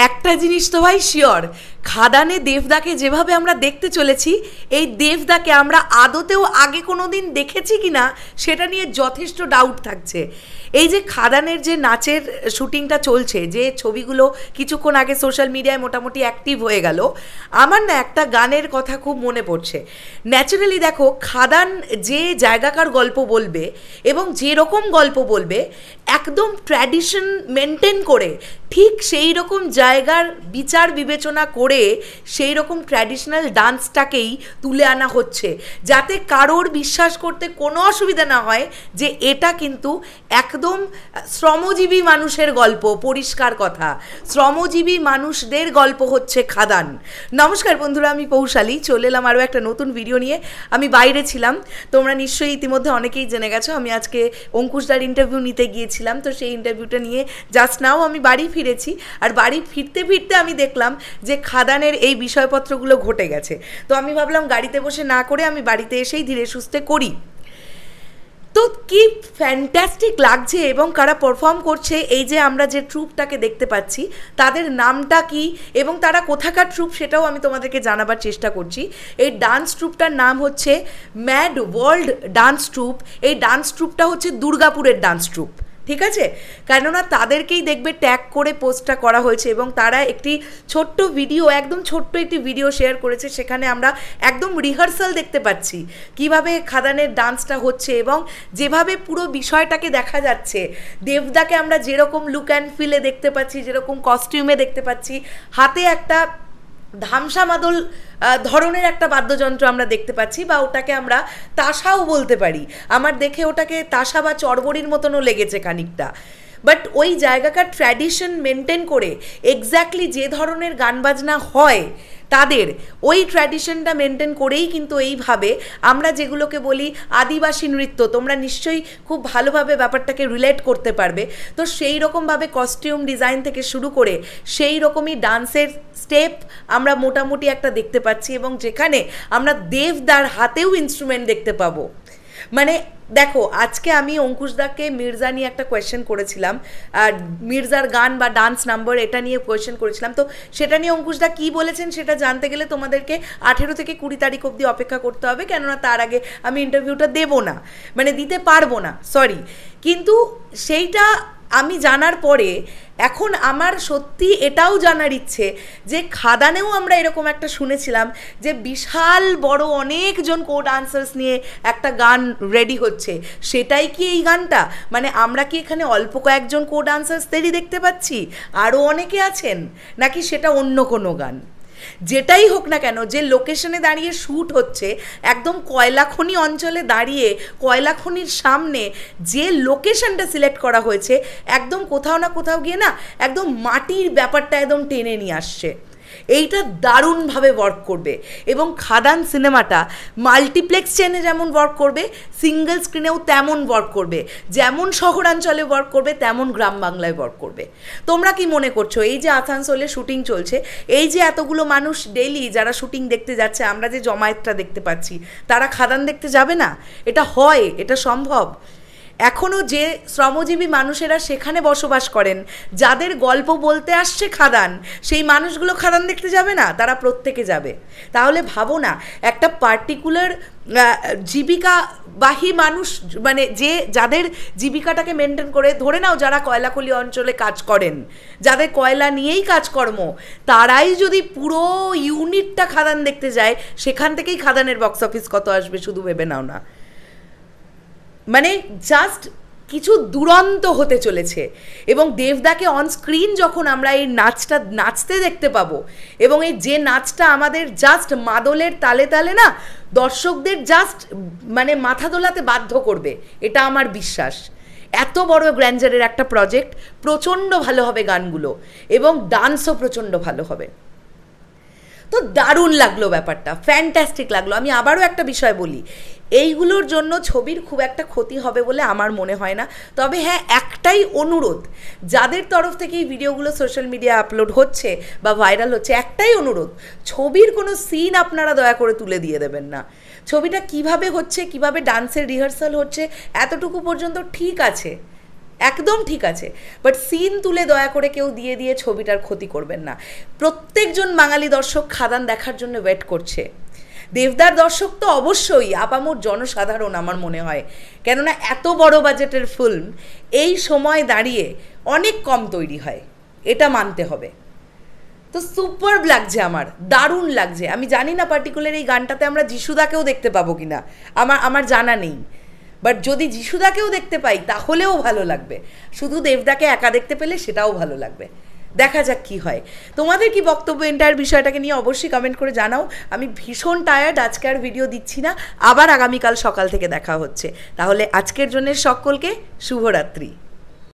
একটা জিনিস তো ভাই শিওর, খাদানে দেবদাকে যেভাবে আমরা দেখতে চলেছি, এই দেবদাকে আমরা আদতেও আগে কোনো দিন দেখেছি কি না সেটা নিয়ে যথেষ্ট ডাউট থাকছে। এই যে খাদানের যে নাচের শুটিংটা চলছে, যে ছবিগুলো কিছুক্ষণ আগে সোশ্যাল মিডিয়ায় মোটামুটি অ্যাক্টিভ হয়ে গেল, আমার না একটা গানের কথা খুব মনে পড়ছে। ন্যাচারালি দেখো, খাদান যে জায়গাকার গল্প বলবে এবং যেরকম গল্প বলবে একদম ট্র্যাডিশন মেনটেন করে, ঠিক সেই রকম জায়গার বিচার বিবেচনা করে সেই রকম ট্র্যাডিশনাল ডান্সটাকেই তুলে আনা হচ্ছে, যাতে কারোর বিশ্বাস করতে কোনো অসুবিধা না হয় যে এটা কিন্তু একদম শ্রমজীবী মানুষের গল্প। পরিষ্কার কথা, শ্রমজীবী মানুষদের গল্প হচ্ছে খাদান। নমস্কার বন্ধুরা, আমি পৌশালী, চলে এলাম আরও একটা নতুন ভিডিও নিয়ে। আমি বাইরে ছিলাম, তোমরা নিশ্চয়ই ইতিমধ্যে অনেকেই জেনে গেছো, আমি আজকে অঙ্কুশদার ইন্টারভিউ নিতে গিয়েছিলাম। তো সেই ইন্টারভিউটা নিয়ে জাস্ট নাও আমি বাড়ি ফিরেছি, আর বাড়ি ফিরতে ফিরতে আমি দেখলাম যে খাদানের এই বিষয়পত্রগুলো ঘটে গেছে। তো আমি ভাবলাম গাড়িতে বসে না করে আমি বাড়িতে এসেই ধীরে সুস্থে করি। তো কি ফ্যান্টাস্টিক লাগছে এবং কারা পারফর্ম করছে, এই যে আমরা যে ট্রুপটাকে দেখতে পাচ্ছি তাদের নামটা কি এবং তারা কোথাকার ট্রুপ সেটাও আমি তোমাদেরকে জানাবার চেষ্টা করছি। এই ডান্স ট্রুপটার নাম হচ্ছে ম্যাড ওয়ার্ল্ড ডান্স ট্রুপ। এই ডান্স ট্রুপটা হচ্ছে দুর্গাপুরের ডান্স ট্রুপ, ঠিক আছে? কেননা তাদেরকেই দেখবে ট্যাগ করে পোস্টটা করা হয়েছে এবং তারা একটি ছোট্ট ভিডিও, একদম ছোট্ট একটি ভিডিও শেয়ার করেছে। সেখানে আমরা একদম রিহার্সাল দেখতে পাচ্ছি কিভাবে খাদানের ডান্সটা হচ্ছে এবং যেভাবে পুরো বিষয়টাকে দেখা যাচ্ছে। দেবদাকে আমরা যেরকম লুক অ্যান্ড ফিলে দেখতে পাচ্ছি, যেরকম কস্টিউমে দেখতে পাচ্ছি, হাতে একটা ধামসা মাদল ধরনের একটা বাদ্যযন্ত্র আমরা দেখতে পাচ্ছি, বা ওটাকে আমরা তাসাও বলতে পারি। আমার দেখে ওটাকে তাসা বা চড়বড়ির মতনও লেগেছে খানিকটা। বাট ওই জায়গাকার ট্র্যাডিশন মেনটেন করে এক্স্যাক্টলি যে ধরনের গান বাজনা হয় তাদের ওই ট্র্যাডিশনটা মেনটেন করেই কিন্তু এইভাবে আমরা যেগুলোকে বলি আদিবাসী নৃত্য, তোমরা নিশ্চয়ই খুব ভালোভাবে ব্যাপারটাকে রিলেট করতে পারবে। তো সেই রকমভাবে কস্টিউম ডিজাইন থেকে শুরু করে সেই রকমই ডান্সের স্টেপ আমরা মোটামুটি একটা দেখতে পাচ্ছি, এবং যেখানে আমরা দেবদার হাতেও ইনস্ট্রুমেন্ট দেখতে পাবো। মানে দেখো, আজকে আমি অঙ্কুশদাকে মির্জা নিয়ে একটা কোয়েশ্চেন করেছিলাম, আর মির্জার গান বা ডান্স নাম্বার এটা নিয়ে কোয়েশ্চেন করেছিলাম। তো সেটা নিয়ে অঙ্কুশদা কী বলেছেন সেটা জানতে গেলে তোমাদেরকে 18 থেকে 20 তারিখ অবধি অপেক্ষা করতে হবে, কেননা তার আগে আমি ইন্টারভিউটা দেবো না, মানে দিতে পারবো না, সরি। কিন্তু সেইটা আমি জানার পরে এখন আমার সত্যি এটাও জানার ইচ্ছে যে খাদানেও আমরা এরকম একটা শুনেছিলাম যে বিশাল বড় অনেকজন কো ডান্সার্স নিয়ে একটা গান রেডি হচ্ছে। সেটাই কি এই গানটা? মানে আমরা কি এখানে অল্প কয়েকজন কো ডান্সার্সদেরই দেখতে পাচ্ছি, আরও অনেকে আছেন, নাকি সেটা অন্য কোনো গান? যেটাই হোক না কেন, যে লোকেশনে দাঁড়িয়ে শ্যুট হচ্ছে, একদম কয়লাখনি অঞ্চলে দাঁড়িয়ে কয়লাখনির সামনে যে লোকেশনটা সিলেক্ট করা হয়েছে, একদম কোথাও না কোথাও গিয়ে না একদম মাটির ব্যাপারটা একদম টেনে নিয়ে আসছে। এইটা দারুণভাবে ওয়ার্ক করবে এবং খাদান সিনেমাটা মাল্টিপ্লেক্স চেনে যেমন ওয়ার্ক করবে, সিঙ্গেল স্ক্রিনেও তেমন ওয়ার্ক করবে। যেমন শহরাঞ্চলে ওয়ার্ক করবে তেমন গ্রাম বাংলায় ওয়ার্ক করবে। তোমরা কি মনে করছো এই যে আসানসোলে শুটিং চলছে, এই যে এতগুলো মানুষ ডেইলি যারা শুটিং দেখতে যাচ্ছে, আমরা যে জমায়েতটা দেখতে পাচ্ছি, তারা খাদান দেখতে যাবে না? এটা হয়, এটা সম্ভব। এখনও যে শ্রমজীবী মানুষেরা সেখানে বসবাস করেন, যাদের গল্প বলতে আসছে খাদান, সেই মানুষগুলো খাদান দেখতে যাবে না? তারা প্রত্যেকে যাবে। তাহলে ভাবো না, একটা পার্টিকুলার জীবিকাবাহী মানুষ, মানে যে যাদের জীবিকাটাকে মেনটেন করে, ধরে নাও যারা কয়লাখনি অঞ্চলে কাজ করেন, যাদের কয়লা নিয়েই কাজকর্ম, তারাই যদি পুরো ইউনিটটা খাদান দেখতে যায়, সেখান থেকেই খাদানের বক্স অফিস কত আসবে শুধু ভেবে নাও না। মানে জাস্ট কিছু দুরন্ত হতে চলেছে। এবং দেবদাকে অন স্ক্রিন যখন আমরা এই নাচটা নাচতে দেখতে পাবো, এবং এই যে নাচটা আমাদের জাস্ট মাদলের তালে তালে না দর্শকদের জাস্ট মানে মাথা দোলাতে বাধ্য করবে, এটা আমার বিশ্বাস। এত বড় গ্র্যান্ডারের একটা প্রজেক্ট, প্রচণ্ড ভালো হবে গানগুলো এবং ডান্সও প্রচণ্ড ভালো হবে। তো দারুণ লাগলো ব্যাপারটা, ফ্যান্টাস্টিক লাগলো। আমি আবারও একটা বিষয় বলি, এইগুলোর জন্য ছবির খুব একটা ক্ষতি হবে বলে আমার মনে হয় না। তবে হ্যাঁ, একটাই অনুরোধ, যাদের তরফ থেকে এই ভিডিওগুলো সোশ্যাল মিডিয়া আপলোড হচ্ছে বা ভাইরাল হচ্ছে, একটাই অনুরোধ, ছবির কোনো সিন আপনারা দয়া করে তুলে দিয়ে দেবেন না। ছবিটা কিভাবে হচ্ছে, কিভাবে ডান্সের রিহার্সাল হচ্ছে, এতটুকু পর্যন্ত ঠিক আছে, একদম ঠিক আছে, বাট সিন তুলে দয়া করে কেউ দিয়ে দিয়ে ছবিটার ক্ষতি করবেন না। প্রত্যেকজন বাঙালি দর্শক খাদান দেখার জন্য ওয়েট করছে। দেবদার দর্শক তো অবশ্যই আপামর জনসাধারণ আমার মনে হয়, কেননা এত বড় বাজেটের ফিল্ম এই সময় দাঁড়িয়ে অনেক কম তৈরি হয়, এটা মানতে হবে। তো সুপারব লাগছে, আমার দারুণ লাগছে। আমি জানি না পার্টিকুলার এই গানটাতে আমরা যিশুদাকেও দেখতে পাবো কিনা, আমার জানা নেই, বাট যদি যিশুদাকেও দেখতে পাই তাহলেও ভালো লাগবে। শুধু দেবদাকে একা দেখতে পেলে সেটাও ভালো লাগবে। দেখা যাক কি হয়। তোমাদের কি বক্তব্য এন্টায়ার বিষয়টাকে নিয়ে অবশ্যই কমেন্ট করে জানাও। আমি ভীষণ টায়ার্ড, আজকে আর ভিডিও দিচ্ছি না, আবার আগামীকাল সকাল থেকে দেখা হচ্ছে। তাহলে আজকের জন্য সকলকে শুভরাত্রি।